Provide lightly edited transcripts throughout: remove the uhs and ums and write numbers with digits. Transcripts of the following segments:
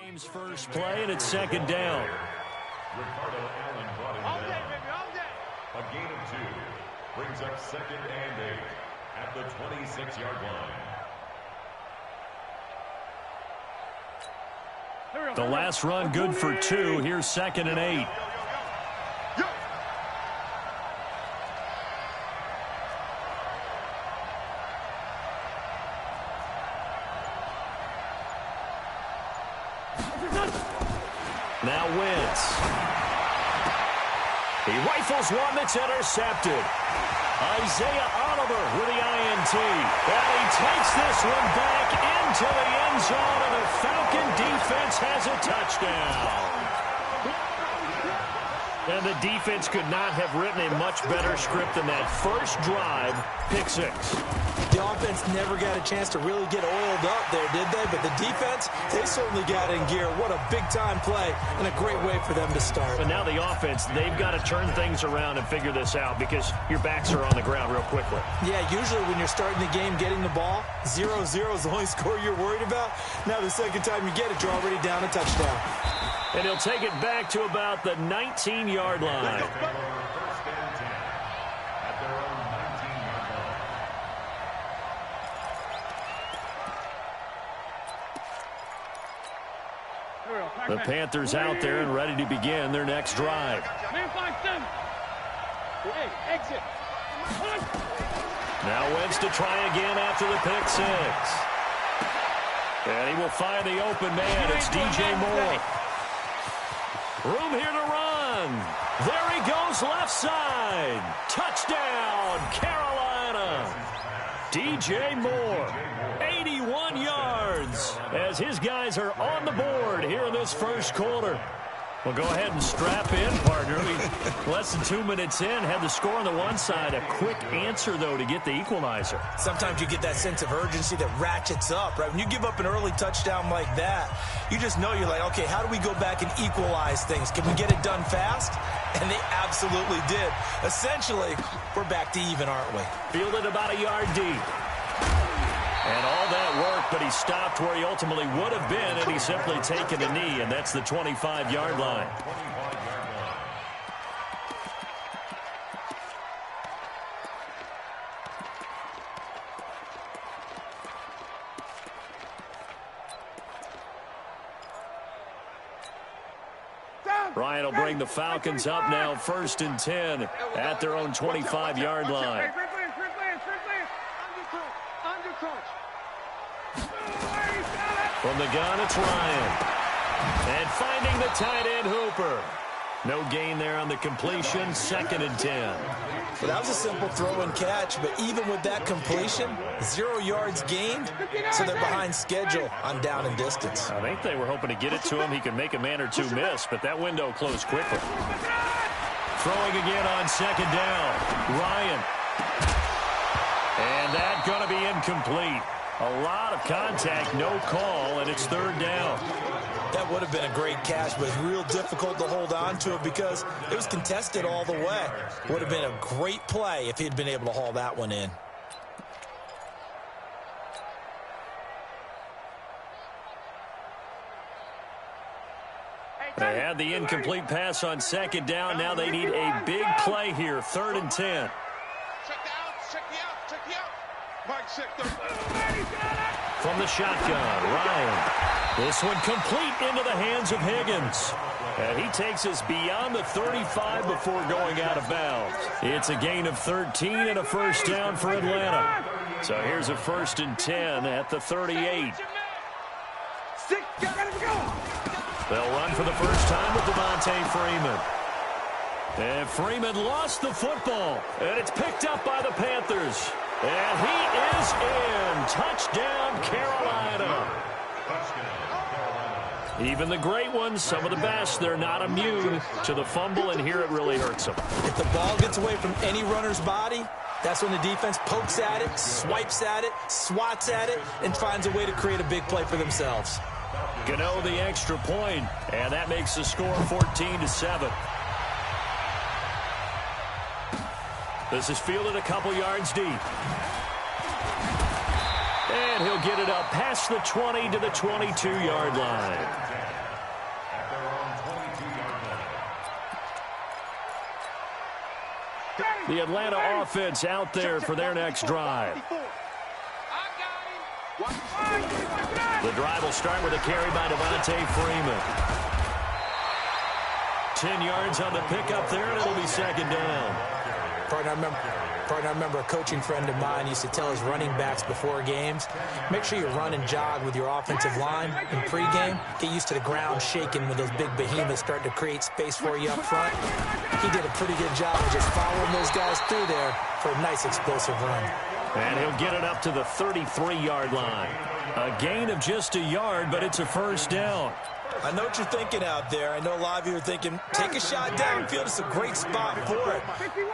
Game's first play, and it's second down. Ricardo Allen brought him down. A gain of 2 brings up 2nd and 8 at the 26-yard line. The last run good for 2. Here's 2nd and 8. Now Wentz. He rifles one that's intercepted. Isaiah Oliver with the INT. And he takes this one back into the end zone, and the Falcon defense has a touchdown. And the defense could not have written a much better script than that first drive, pick 6. The offense never got a chance to really get oiled up there, did they? But the defense, they certainly got in gear. What a big-time play and a great way for them to start. But now the offense, they've got to turn things around and figure this out because your backs are on the ground real quickly. Yeah, usually when you're starting the game, getting the ball, 0-0 is the only score you're worried about. Now the second time you get it, you're already down a touchdown. And he'll take it back to about the 19-yard line. The Panthers out there and ready to begin their next drive. Now Wentz to try again after the pick 6. And he will find the open man. It's DJ Moore. Room here to run. There he goes, left side. Touchdown, Carolina. DJ Moore, 81 yards, as his guys are on the board here in this first quarter. Well, go ahead and strap in, partner. Less than 2 minutes in, had the score on the one side. A quick answer, though, to get the equalizer. Sometimes you get that sense of urgency that ratchets up, right? When you give up an early touchdown like that, you just know you're like, okay, how do we go back and equalize things? Can we get it done fast? And they absolutely did. Essentially, we're back to even, aren't we? Fielded about a yard deep. And all that work, but he stopped where he ultimately would have been, and he's simply taken a knee, and that's the 25-yard line. Ryan will bring the Falcons up now, 1st and 10 at their own 25-yard line. From the gun, it's Ryan. And finding the tight end, Hooper. No gain there on the completion, 2nd and 10. Well, that was a simple throw and catch, but even with that completion, 0 yards gained, so they're behind schedule on down and distance. I think they were hoping to get it to him. He could make a man or two miss, but that window closed quickly. Throwing again on 2nd down. Ryan. And that's going to be incomplete. A lot of contact, no call, and it's 3rd down. That would have been a great catch, but it's real difficult to hold on to it because it was contested all the way. Would have been a great play if he'd been able to haul that one in. They had the incomplete pass on 2nd down. Now they need a big play here, 3rd and 10. From the shotgun, Ryan. This one complete into the hands of Higgins. And he takes us beyond the 35 before going out of bounds. It's a gain of 13 and a first down for Atlanta. So here's a 1st and 10 at the 38. They'll run for the first time with Devontae Freeman. And Freeman lost the football. And it's picked up by the Panthers. And he is in. Touchdown, Carolina. Even the great ones, some of the best, they're not immune to the fumble, and here it really hurts them. If the ball gets away from any runner's body, that's when the defense pokes at it, swipes at it, swats at it, and finds a way to create a big play for themselves. Gano the extra point, and that makes the score 14-7. This is fielded a couple yards deep. And he'll get it up past the 20 to the 22-yard line. The Atlanta offense out there for their next drive. The drive will start with a carry by Devontae Freeman. 10 yards on the pickup there, and it'll be second down. I remember a coaching friend of mine used to tell his running backs before games, make sure you run and jog with your offensive line in pregame. Get used to the ground shaking when those big behemoths start to create space for you up front. He did a pretty good job of just following those guys through there for a nice explosive run. And he'll get it up to the 33-yard line. A gain of just a yard, but it's a first down. I know what you're thinking out there. I know a lot of you are thinking, take a shot downfield. It's a great spot for it.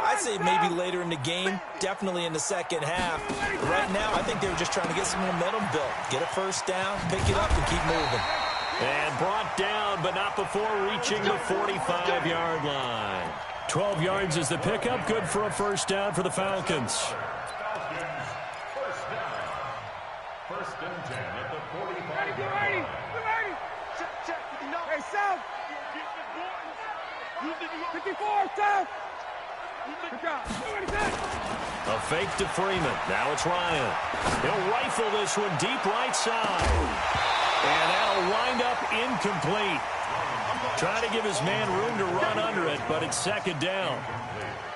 I'd say maybe later in the game, definitely in the second half. But right now, I think they were just trying to get some momentum built. Get a first down, pick it up, and keep moving. And brought down, but not before reaching the 45-yard line. 12 yards is the pickup. Good for a first down for the Falcons. First and 10 at the 45-yard line. Hey, South! 54, South! A fake to Freeman. Now it's Ryan. He'll rifle this one deep right side. And that'll wind up incomplete. Trying to give his man room to run under it, but it's second down.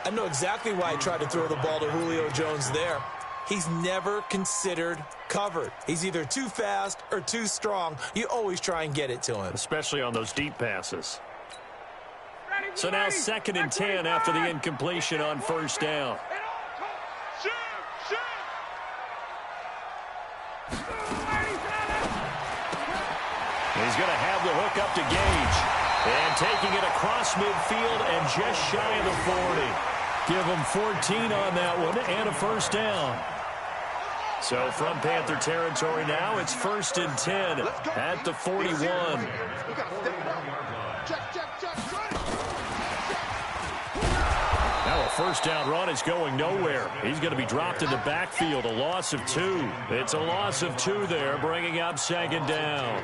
I know exactly why he tried to throw the ball to Julio Jones there. He's never considered covered. He's either too fast or too strong. You always try and get it to him. Especially on those deep passes. So now second and 10 after the incompletion on first down. He's going to have the hook up to Gage. And taking it across midfield and just shy of the 40. Give him 14 on that one and a first down. So from Panther territory now, it's first and 10 at the 41. Now a first down run is going nowhere. He's going to be dropped in the backfield, a loss of 2. It's a loss of 2 there, bringing up second down.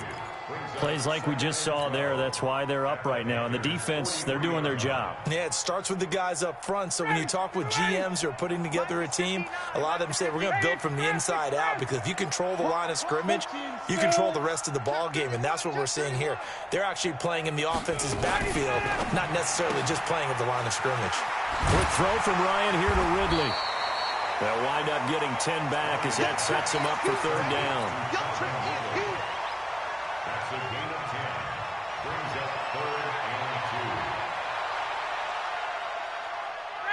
Plays like we just saw there, that's why they're up right now. And the defense, they're doing their job. Yeah, it starts with the guys up front. So when you talk with GMs who are putting together a team, a lot of them say we're going to build from the inside out, because if you control the line of scrimmage, you control the rest of the ball game, and that's what we're seeing here. They're actually playing in the offense's backfield, not necessarily just playing at the line of scrimmage. Quick throw from Ryan here to Ridley. They'll wind up getting 10 back as that sets them up for third down. That's a gain of 10. Brings up third and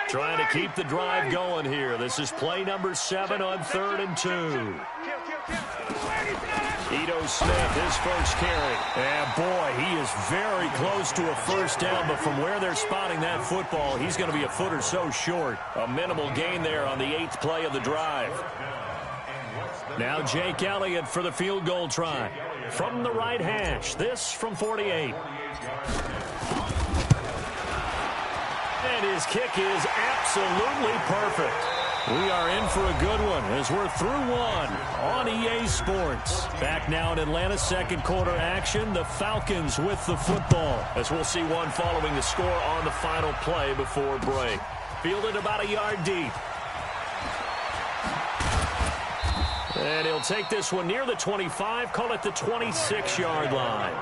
2. Trying to keep the drive going here. This is play number 7 on third and 2. Ito Smith, his first carry. And boy, he is very close to a first down, but from where they're spotting that football, he's going to be a foot or so short. A minimal gain there on the 8th play of the drive. Now Jake Elliott for the field goal try. From the right hash, this from 48. And his kick is absolutely perfect. We are in for a good one as we're through one on EA Sports. Back now in Atlanta, second quarter action. The Falcons with the football, as we'll see one following the score on the final play before break. Fielded about a yard deep. And he'll take this one near the 25, call it the 26-yard line.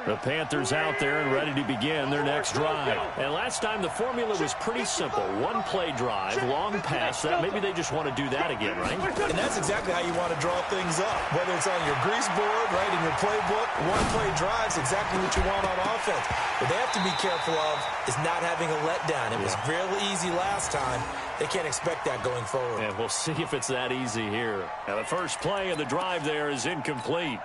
The Panthers out there and ready to begin their next drive. And last time the formula was pretty simple. One play drive, long pass. That maybe they just want to do that again, right? And that's exactly how you want to draw things up. Whether it's on your grease board, right, in your playbook, one play drive's exactly what you want on offense. What they have to be careful of is not having a letdown. It was real easy last time. They can't expect that going forward. And we'll see if it's that easy here. Now the first play of the drive there is incomplete.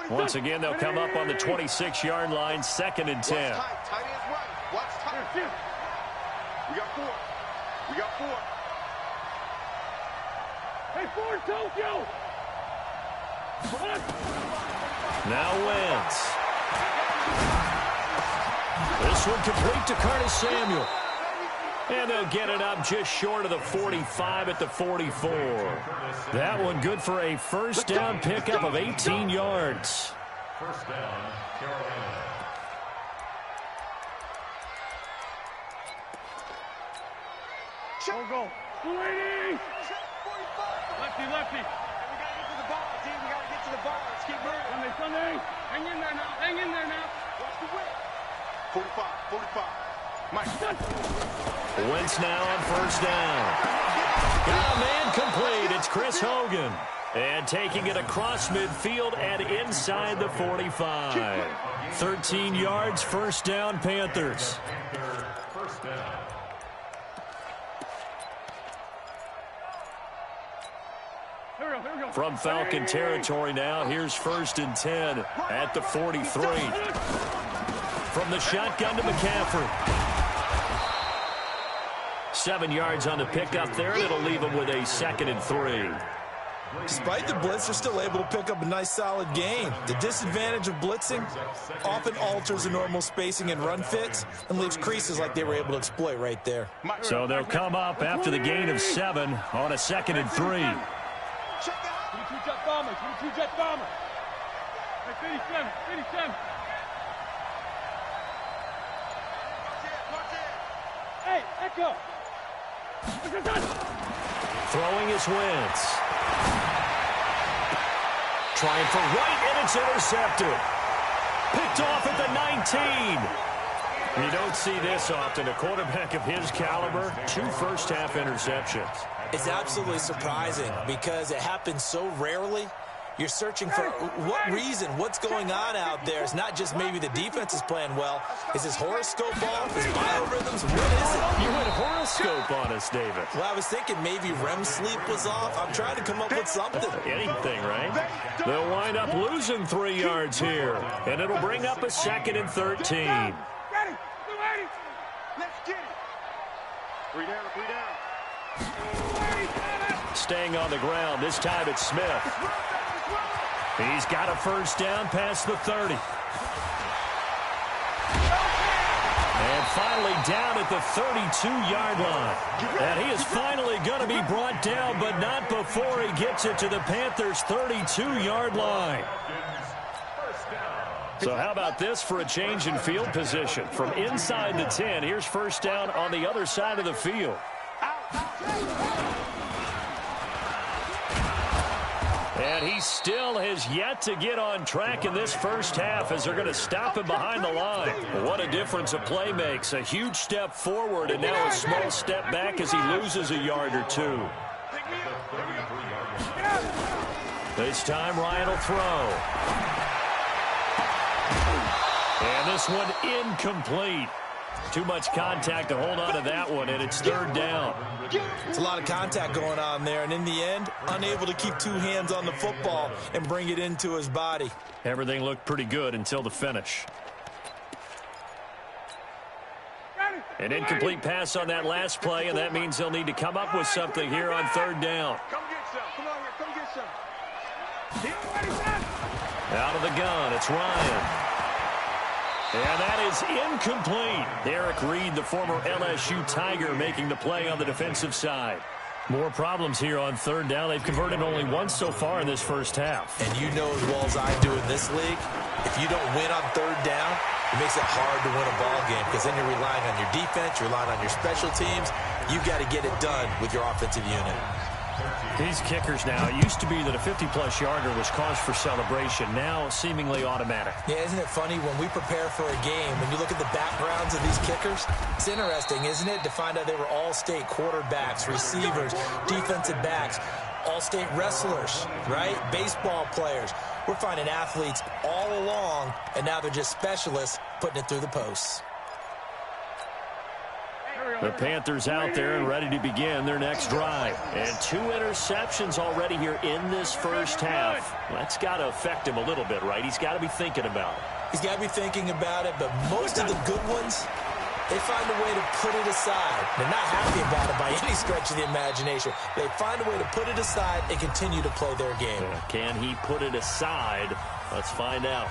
Once again, they'll come up on the 26-yard line, second and 10. Watch tight ends right. Watch tight. We got 4. We got 4. Hey, 4, Tokyo. Now Wentz. This one complete to Curtis Samuel. And they'll get it up just short of the 45 at the 44. That one good for a first down pickup of 18 yards. First down, Carolina. Go. 280. Lefty. We gotta get to the ball, team. We gotta get to the ball. Let's keep moving. Sunday. Hang in there now. Watch the whip. 45. Mike. Wentz now on first down. Got a man complete. It's Chris Hogan. And taking it across midfield and inside the 45. 13 yards, first down, Panthers. First down. From Falcon territory now, here's 1st and 10 at the 43. From the shotgun to McCaffrey. 7 yards on the pickup there, and it'll leave him with a 2nd and 3. Despite the blitz, they're still able to pick up a nice, solid gain. The disadvantage of blitzing often alters the normal spacing and run fits and leaves creases like they were able to exploit right there. So they'll come up after the gain of 7 on a 2nd and 3. Two-jet bomber. Hey, 57. Hey, Echo. Throwing his Wentz. Trying for right, and it's intercepted. Picked off at the 19. You don't see this often. A quarterback of his caliber, 2 first-half interceptions. It's absolutely surprising because it happens so rarely. You're searching for what reason, what's going on out there. It's not just maybe the defense is playing well. Is his horoscope off? His biorhythms? What is it? You went horoscope on us, David. Well, I was thinking maybe REM sleep was off. I'm trying to come up with something. Anything, right? They'll wind up losing 3 yards here, and it'll bring up a 2nd and 13. Ready. Let's get it. 3 down. Staying on the ground, this time it's Smith. He's got a first down past the 30. And finally down at the 32-yard line. And he is finally going to be brought down, but not before he gets it to the Panthers' 32-yard line. So how about this for a change in field position? From inside the 10, here's first down on the other side of the field. And he still has yet to get on track in this first half as they're going to stop him behind the line. What a difference a play makes. A huge step forward and now a small step back as he loses a yard or 2. This time Ryan will throw. And this one incomplete. Too much contact to hold on to that one, and it's 3rd down. It's a lot of contact going on there, and in the end, unable to keep 2 hands on the football and bring it into his body. Everything looked pretty good until the finish. An incomplete pass on that last play, and that means they'll need to come up with something here on 3rd down. Come get some. Come on here. Come get some. Out of the gun, it's Ryan. And that is incomplete. Eric Reed, the former LSU Tiger, making the play on the defensive side. More problems here on 3rd down. They've converted only once so far in this first half. And you know as well as I do in this league, if you don't win on 3rd down, it makes it hard to win a ball game because then you're relying on your defense, you're relying on your special teams. You got to get it done with your offensive unit. These kickers now, it used to be that a 50-plus yarder was cause for celebration. Now, seemingly automatic. Yeah, isn't it funny when we prepare for a game, when you look at the backgrounds of these kickers, it's interesting, isn't it, to find out they were all-state quarterbacks, receivers, defensive backs, all-state wrestlers, right? Baseball players. We're finding athletes all along, and now they're just specialists putting it through the posts. The Panthers out there and ready to begin their next drive. And 2 interceptions already here in this first half. That's got to affect him a little bit, right? He's got to be thinking about it. He's got to be thinking about it, but most of the good ones, they find a way to put it aside. They're not happy about it by any stretch of the imagination. They find a way to put it aside and continue to play their game. Can he put it aside? Let's find out.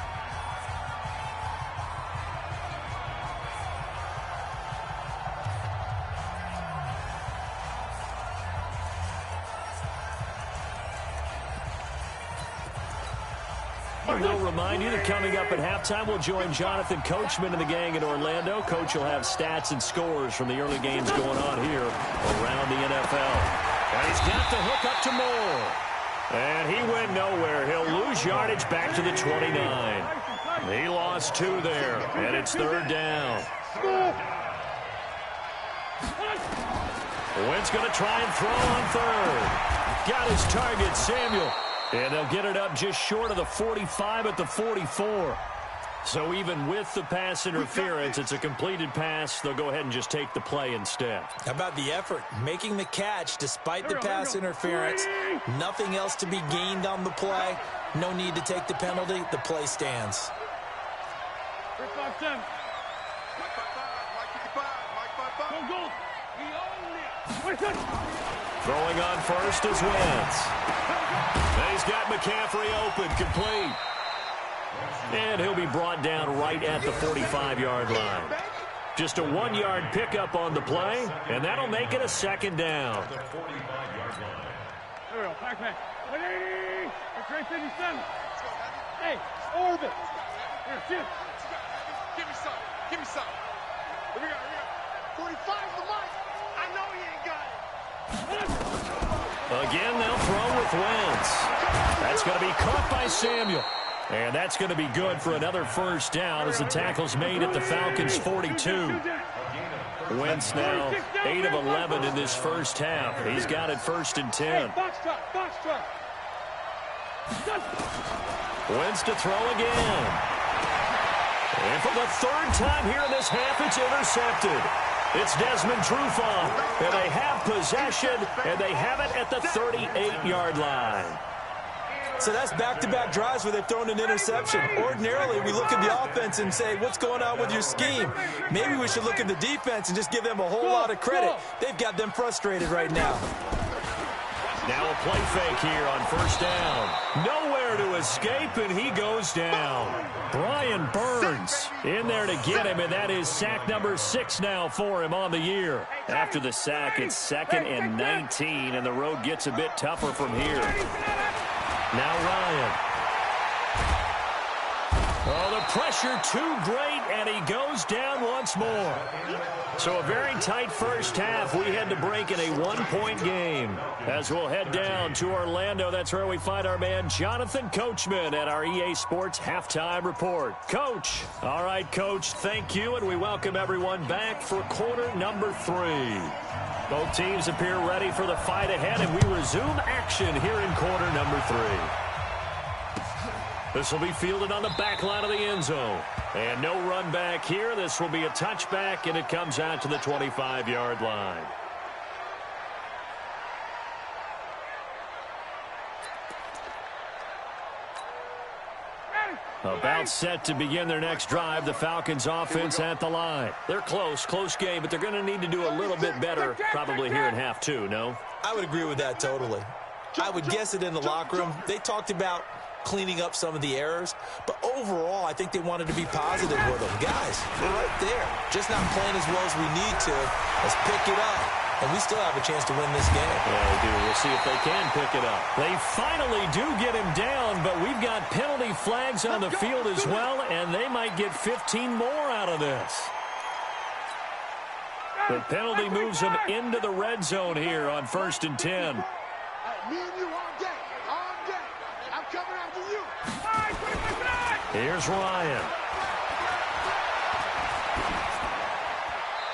little remind you that coming up at halftime, we'll join Jonathan Coachman and the gang in Orlando. Coach will have stats and scores from the early games going on here around the NFL. And he's got the hook up to Moore. And he went nowhere. He'll lose yardage back to the 29. He lost 2 there, and it's 3rd down. Wentz going to try and throw on 3rd. Got his target, Samuel. And they'll get it up just short of the 45 at the 44. So even with the pass interference, it's a completed pass. They'll go ahead and just take the play instead. How about the effort? Making the catch despite the pass interference. Nothing else to be gained on the play. No need to take the penalty. The play stands. Throwing on first is Wentz. He's got McCaffrey open, complete. And he'll be brought down right at the 45-yard line. Just a 1-yard pickup on the play, and that'll make it a 2nd down. There we go, back. 180. It's 57. Hey, orbit. Here, shoot. Give me some. Here we go. 45 the mic. I know he ain't got it. Again, they'll throw with Wentz. That's going to be caught by Samuel. And that's going to be good for another 1st down as the tackle's made at the Falcons' 42. Wentz now 8 of 11 in this first half. He's got it 1st and 10. Box truck. Wentz to throw again. And for the 3rd time here in this half, it's intercepted. It's Desmond Trufant, and they have possession, and they have it at the 38-yard line. So that's back-to-back drives where they've thrown an interception. Ordinarily, we look at the offense and say, what's going on with your scheme? Maybe we should look at the defense and just give them a whole lot of credit. They've got them frustrated right now. Now a play fake here on 1st down. Nowhere to escape, and he goes down. Brian Burns in there to get him, and that is sack number 6 now for him on the year. After the sack, it's 2nd and 19, and the road gets a bit tougher from here. Now Ryan. Oh, the pressure too great, and he goes down once more. So a very tight first half. We had to break in a 1-point game. As we'll head down to Orlando, that's where we find our man Jonathan Coachman at our EA Sports Halftime Report. Coach. All right, Coach, thank you, and we welcome everyone back for quarter number 3. Both teams appear ready for the fight ahead, and we resume action here in quarter number 3. This will be fielded on the back line of the end zone. And no run back here. This will be a touchback, and it comes out to the 25-yard line. About set to begin their next drive, the Falcons offense at the line. They're close game, but they're going to need to do a little bit better probably here in half 2, no? I would agree with that totally. I would guess it in the locker room. They talked about cleaning up some of the errors, but overall, I think they wanted to be positive with them. Guys, we're right there. Just not playing as well as we need to. Let's pick it up. And we still have a chance to win this game. Yeah, we do. We'll see if they can pick it up. They finally do get him down, but we've got penalty flags on the field as well, and they might get 15 more out of this. The penalty moves them into the red zone here on 1st and 10. Me and you all day. I'm coming after you. Here's Ryan.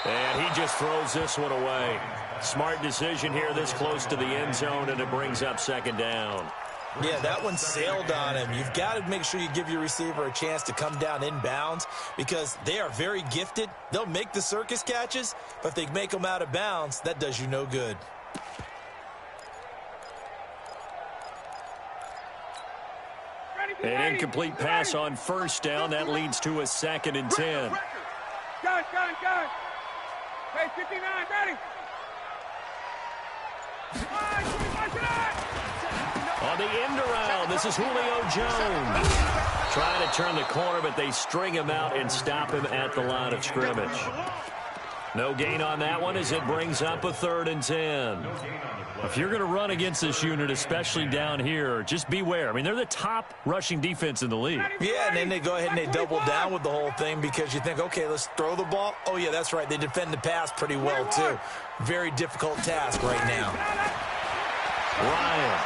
And he just throws this one away. Smart decision here this close to the end zone, and it brings up 2nd down. Yeah, that one sailed on him. You've got to make sure you give your receiver a chance to come down inbounds because they are very gifted. They'll make the circus catches, but if they make them out of bounds, that does you no good. An incomplete pass on 1st down. That leads to a 2nd and 10. Gun. Hey, 59, ready. On the end around, this is Julio Jones. Trying to turn the corner, but they string him out and stop him at the line of scrimmage. No gain on that one as it brings up a 3rd and 10. If you're going to run against this unit, especially down here, just beware. I mean, they're the top rushing defense in the league. Yeah, and then they go ahead and they double down with the whole thing because you think, okay, let's throw the ball. Oh, yeah, that's right. They defend the pass pretty well, too. Very difficult task right now. Ryan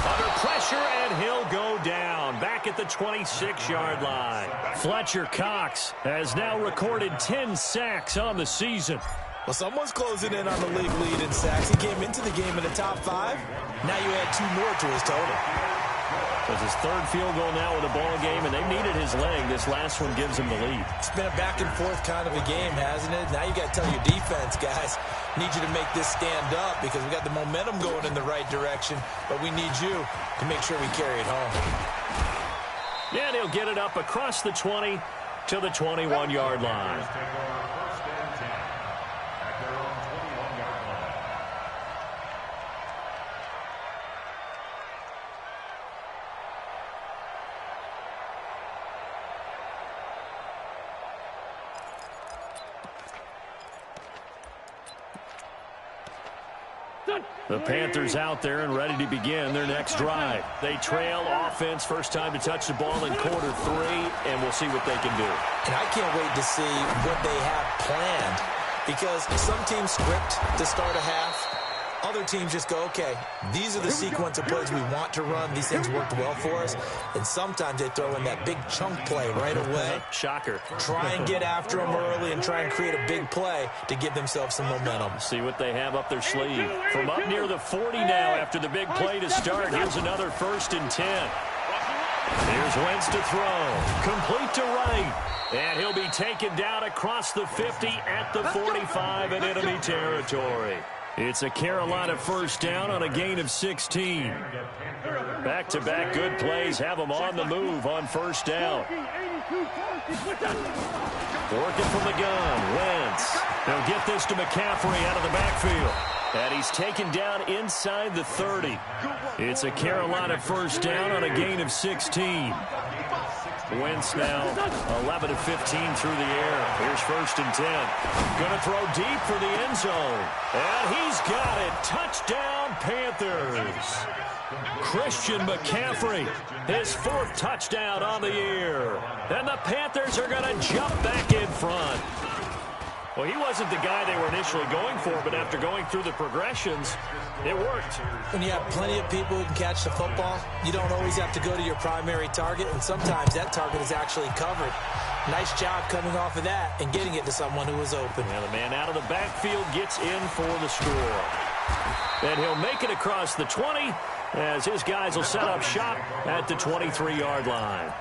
under pressure, and he'll go down back at the 26-yard line. Fletcher Cox has now recorded 10 sacks on the season. Well, someone's closing in on the league lead in sacks. He came into the game in the top 5. Now you add 2 more to his total. That's his 3rd field goal now with a ball game, and they've needed his leg. This last one gives him the lead. It's been a back-and-forth kind of a game, hasn't it? Now you got to tell your defense, guys, need you to make this stand up because we got the momentum going in the right direction, but we need you to make sure we carry it home. Yeah, and he'll get it up across the 20 to the 21-yard line. The Panthers out there and ready to begin their next drive. They trail offense, first time to touch the ball in quarter 3, and we'll see what they can do. And I can't wait to see what they have planned because some teams script to start a half. Other teams just go, okay, these are the sequence of plays we want to run. These things worked well for us. And sometimes they throw in that big chunk play right away. Shocker. Try and get after them early and try and create a big play to give themselves some momentum. See what they have up their sleeve. From up near the 40 now after the big play to start. Here's another 1st and 10. Here's Wentz to throw. Complete to right. And he'll be taken down across the 50 at the 45 in enemy territory. It's a Carolina 1st down on a gain of 16. Back-to-back good plays have them on the move on 1st down. Working from the gun, Wentz. They'll get this to McCaffrey out of the backfield. And he's taken down inside the 30. It's a Carolina 1st down on a gain of 16. Wentz now 11 of 15 through the air. Here's 1st and 10. Going to throw deep for the end zone. And he's got it. Touchdown, Panthers. Christian McCaffrey, his 4th touchdown on the year. And the Panthers are going to jump back in front. Well, he wasn't the guy they were initially going for, but after going through the progressions, it worked. When you have plenty of people who can catch the football, you don't always have to go to your primary target, and sometimes that target is actually covered. Nice job coming off of that and getting it to someone who was open. Yeah, the man out of the backfield gets in for the score. And he'll make it across the 20 as his guys will set up shop at the 23-yard line.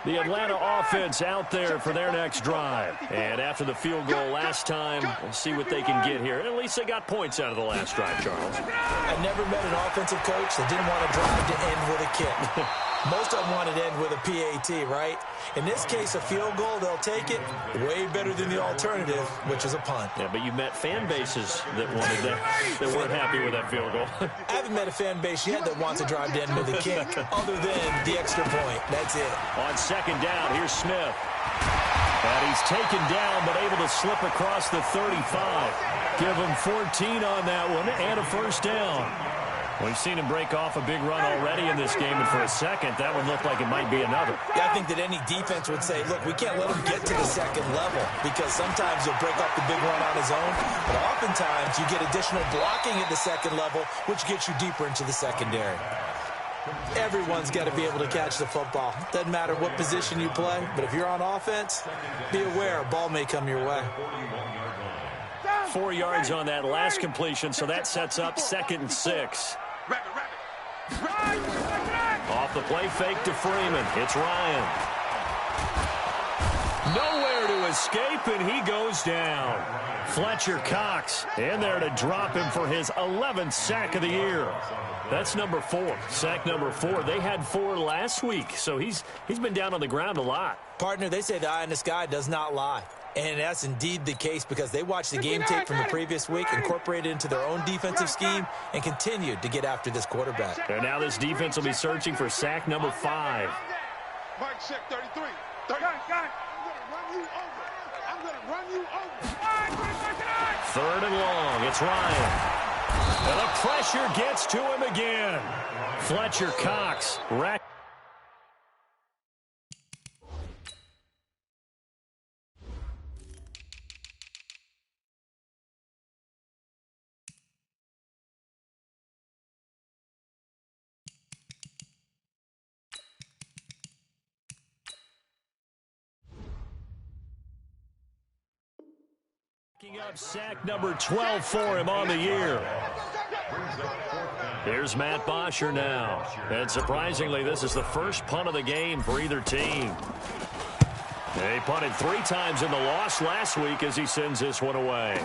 The Atlanta offense out there for their next drive. And after the field goal last time, we'll see what they can get here. And at least they got points out of the last drive, Charles. I never met an offensive coach that didn't want to drive to end with a kick. Most of them wanted to end with a PAT, right? In this case, a field goal, they'll take it. Way better than the alternative, which is a punt. Yeah, but you met fan bases that wanted that, that weren't happy with that field goal. I haven't met a fan base yet that wants to drive to end with a kick, other than the extra point. That's it. On 2nd down, here's Smith. And he's taken down, but able to slip across the 35. Give him 14 on that one, and a 1st down. We've seen him break off a big run already in this game, and for a second, that one looked like it might be another. Yeah, I think that any defense would say, look, we can't let him get to the 2nd level because sometimes he'll break off the big run on his own, but oftentimes you get additional blocking at the 2nd level, which gets you deeper into the secondary. Everyone's got to be able to catch the football. Doesn't matter what position you play, but if you're on offense, be aware a ball may come your way. 4 yards on that last completion, so that sets up 2nd and 6. Off the play fake to Freeman. It's Ryan. Nowhere to escape, and he goes down. Fletcher Cox in there to drop him for his 11th sack of the year. That's number 4. Sack number 4. They had 4 last week, so he's been down on the ground a lot. Partner, they say the eye in the sky does not lie. And that's indeed the case because they watched the game tape from the previous week, incorporated it into their own defensive scheme, and continued to get after this quarterback. And now this defense will be searching for sack number 5. Mike check 33. 30. I'm going to run you over. 3rd and long. It's Ryan. And the pressure gets to him again. Fletcher Cox. Up sack number 12 for him on the year. Here's Matt Bosher now. And surprisingly, this is the first punt of the game for either team. They punted 3 times in the loss last week as he sends this one away.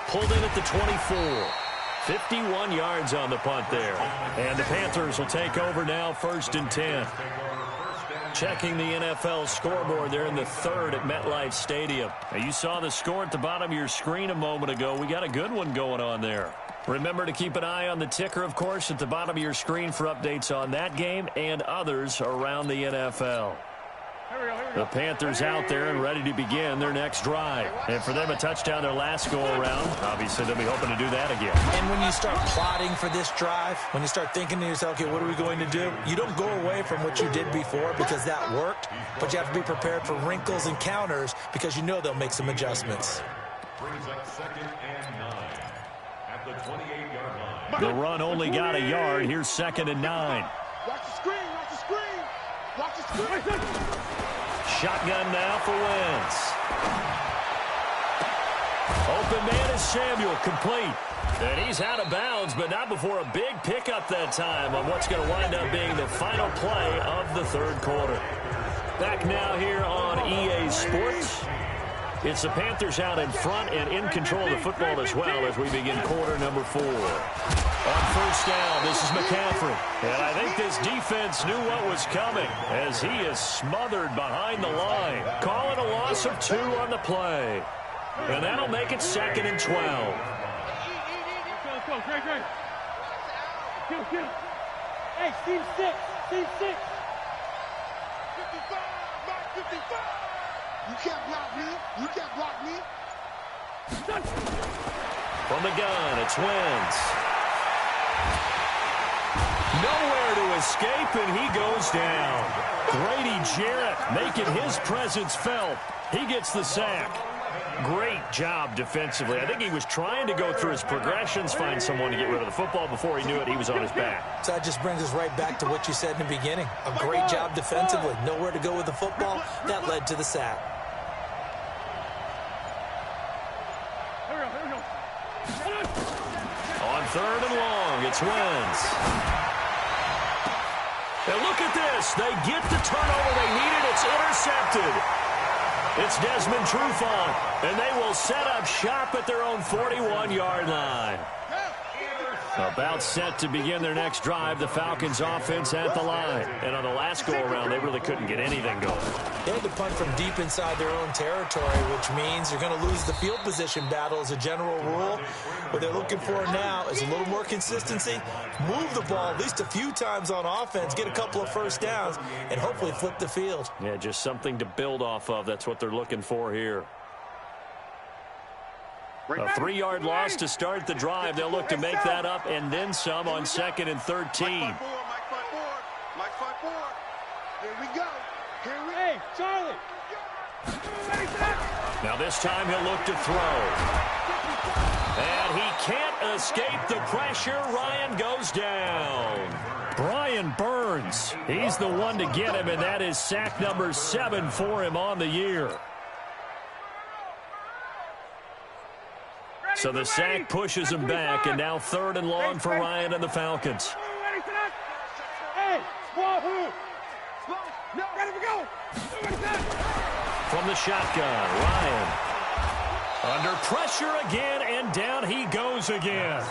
Pulled in at the 24. 51 yards on the punt there. And the Panthers will take over now, 1st and 10. Checking the NFL scoreboard there in the 3rd at MetLife Stadium. Now, you saw the score at the bottom of your screen a moment ago. We got a good one going on there. Remember to keep an eye on the ticker, of course, at the bottom of your screen for updates on that game and others around the NFL. The Panthers out there and ready to begin their next drive. And for them, a touchdown their last go-around. Obviously, they'll be hoping to do that again. And when you start plotting for this drive, when you start thinking to yourself, okay, what are we going to do? You don't go away from what you did before because that worked, but you have to be prepared for wrinkles and counters because you know they'll make some adjustments. Brings up 2nd and 9 at the 28-yard line. The run only got a yard. Here's 2nd and 9. Watch the screen. Watch the screen. Watch the screen. Shotgun now for Wentz. Open man is Samuel, complete. And he's out of bounds, but not before a big pickup that time on what's going to wind up being the final play of the 3rd quarter. Back now here on EA Sports. It's the Panthers out in front and in control of the football as well as we begin quarter number 4. On 1st down, this is McCaffrey. And I think this defense knew what was coming as he is smothered behind the line. Call it a loss of 2 on the play. And that'll make it 2nd and 12. Let's go, Greg. Kill. Hey, team 6. Team 6. 55. Mark 55. You can't block me. You can't block me. From the gun, it's Wentz. Nowhere to escape, and he goes down. Grady Jarrett making his presence felt. He gets the sack. Great job defensively. I think he was trying to go through his progressions, find someone to get rid of the football. Before he knew it, he was on his back. So that just brings us right back to what you said in the beginning. A great job defensively. Nowhere to go with the football. That led to the sack. On 3rd and long, it's Wentz. And look at this. They get the turnover they needed. It's intercepted. It's Desmond Trufant, and they will set up shop at their own 41-yard line. About set to begin their next drive, the Falcons offense at the line. And on the last go-around, they really couldn't get anything going. They had to punt from deep inside their own territory, which means you're going to lose the field position battle as a general rule. What they're looking for now is a little more consistency, move the ball at least a few times on offense, get a couple of first downs, and hopefully flip the field. Yeah, just something to build off of. That's what they're looking for here. A 3-yard loss to start the drive. They'll look to make that up and then some on 2nd and 13. Mike 5-4. Here we go. Hey, Charlie. Now this time he'll look to throw. And he can't escape the pressure. Ryan goes down. Brian Burns. He's the one to get him, and that is sack number 7 for him on the year. So the sack pushes him back, and now 3rd and long for Ryan and the Falcons. Hey, From the shotgun, Ryan. Under pressure again, and down he goes again.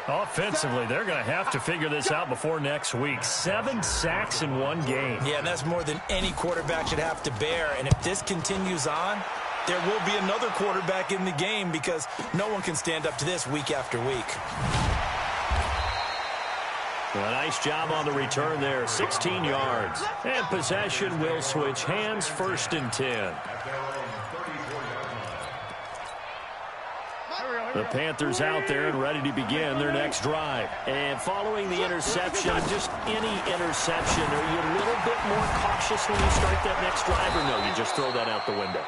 Offensively, they're going to have to figure this out before next week. 7 sacks in one game. Yeah, and that's more than any quarterback should have to bear. And if this continues on, there will be another quarterback in the game because no one can stand up to this week after week. A nice job on the return there, 16 yards. And possession will switch hands, 1st and 10. The Panthers out there and ready to begin their next drive. And following the interception, just any interception, are you a little bit more cautious when you start that next drive, or no, you just throw that out the window?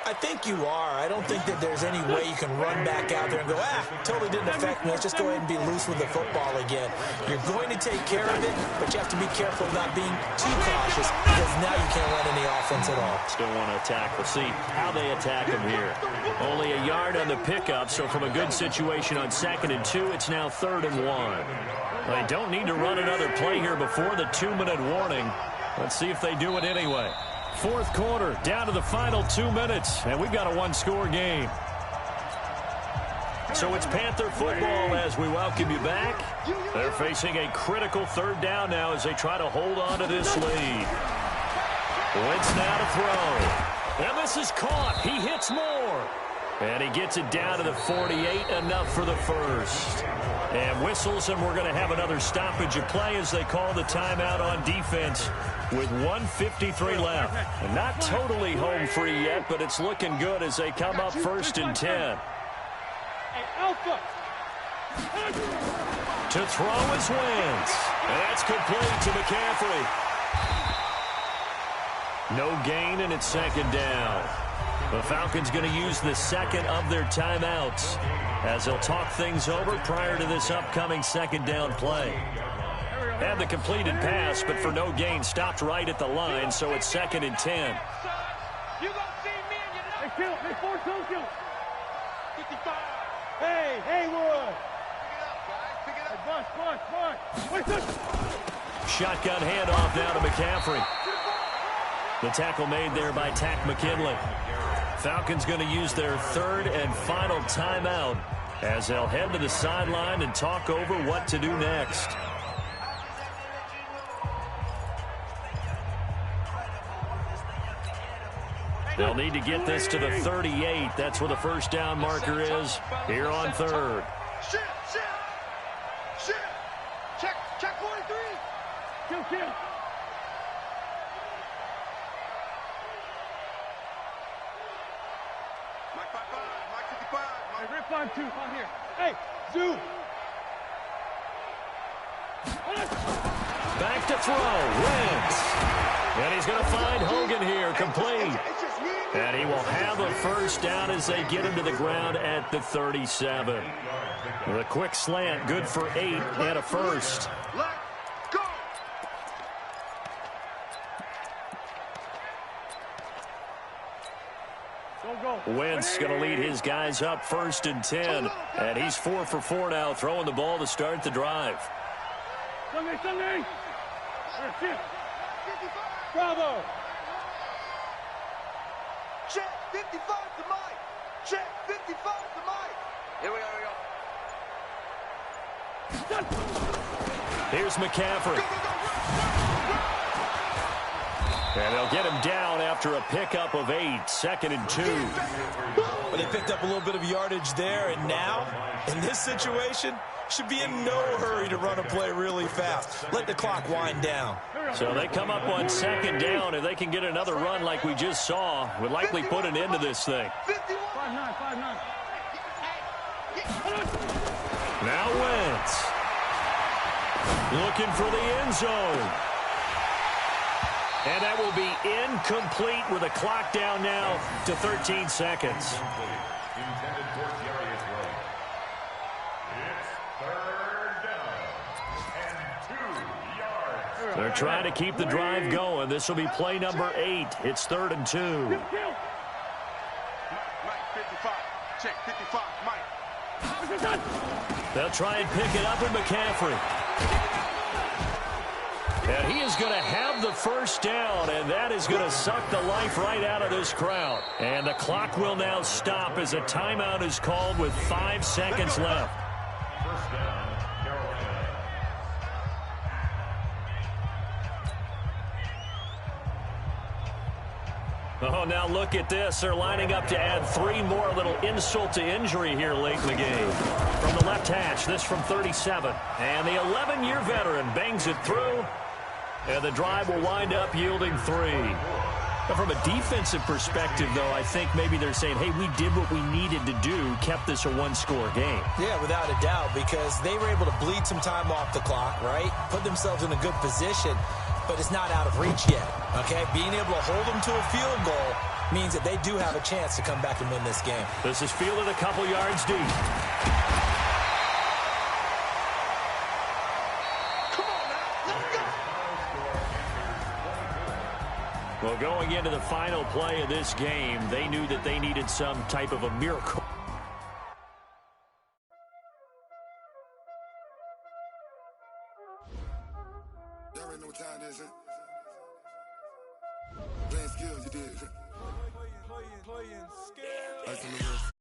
I think you are. I don't think that there's any way you can run back out there and go, totally didn't affect me. Let's just go ahead and be loose with the football again. You're going to take care of it, but you have to be careful not being too cautious because now you can't run any offense at all. Still want to attack. We'll see how they attack them here. Only a yard on the pickup, so from a good situation on 2nd and 2, it's now 3rd and 1. They don't need to run another play here before the 2-minute warning. Let's see if they do it anyway. 4th quarter, down to the final 2 minutes, and we've got a 1-score game. So it's Panther football as we welcome you back. They're facing a critical 3rd down now as they try to hold on to this lead. Wentz now to throw. And this is caught. He hits more. And he gets it down to the 48, enough for the first. And whistles, and we're going to have another stoppage of play as they call the timeout on defense with 1:53 left. And not totally home free yet, but it's looking good as they come up 1st and 10. To throw is Wentz. And that's complete to McCaffrey. No gain, and it's 2nd down. The Falcons going to use the 2nd of their timeouts as they'll talk things over prior to this upcoming 2nd down play. Had the completed pass, but for no gain, stopped right at the line, so it's 2nd and 10. You gonna see me and you know. Hey, force kill. 55. Hey, Haywood. Pick it up, guys. Pick it up. Shotgun handoff now to McCaffrey. The tackle made there by Takk McKinley. Falcons going to use their 3rd and final timeout as they'll head to the sideline and talk over what to do next. They'll need to get this to the 38. That's where the 1st down marker is here on 3rd. Shit. Check 43. Kill. Mike 55. Hey, Rip 5-2. On here. Hey, Zoo. Back to throw. Wentz. And he's going to find Hogan here, complete. And he will have a 1st down as they get him to the ground at the 37. The quick slant, good for 8 and a 1st. Let's go. Wentz going to lead his guys up 1st and 10. And he's 4 for 4 now, throwing the ball to start the drive. Sunday. Bravo. Check 55 to Mike. Check 55 to Mike. Here we go. Here's McCaffrey. And they'll get him down after a pickup of 8, 2nd and 2. But they picked up a little bit of yardage there, and now, in this situation, should be in no hurry to run a play really fast. Let the clock wind down. So they come up on 2nd down, and they can get another run like we just saw. Would likely put an end to this thing. 5-9. Now Wentz. Looking for the end zone. And that will be incomplete with a clock down now to 13 seconds. Intended for Darius Slay. It's 3rd down and 2 yards. They're trying to keep the drive going. This will be play number 8. It's 3rd and 2. Mike 55. Check 55. Mike. They'll try and pick it up with McCaffrey. And he is going to have the 1st down, and that is going to suck the life right out of this crowd. And the clock will now stop as a timeout is called with 5 seconds left. 1st down, Oh, now look at this. They're lining up to add 3 more, a little insult to injury here late in the game. From the left hash, this from 37. And the 11-year veteran bangs it through. And the drive will wind up yielding 3. But from a defensive perspective, though, I think maybe they're saying, hey, we did what we needed to do, kept this a one-score game. Yeah, without a doubt, because they were able to bleed some time off the clock, right? Put themselves in a good position, but it's not out of reach yet, okay? Being able to hold them to a field goal means that they do have a chance to come back and win this game. This is fielded a couple yards deep. Well, going into the final play of this game, they knew that they needed some type of a miracle. Y'all already know what time it is, huh? Playing skills, you did. Playing skills.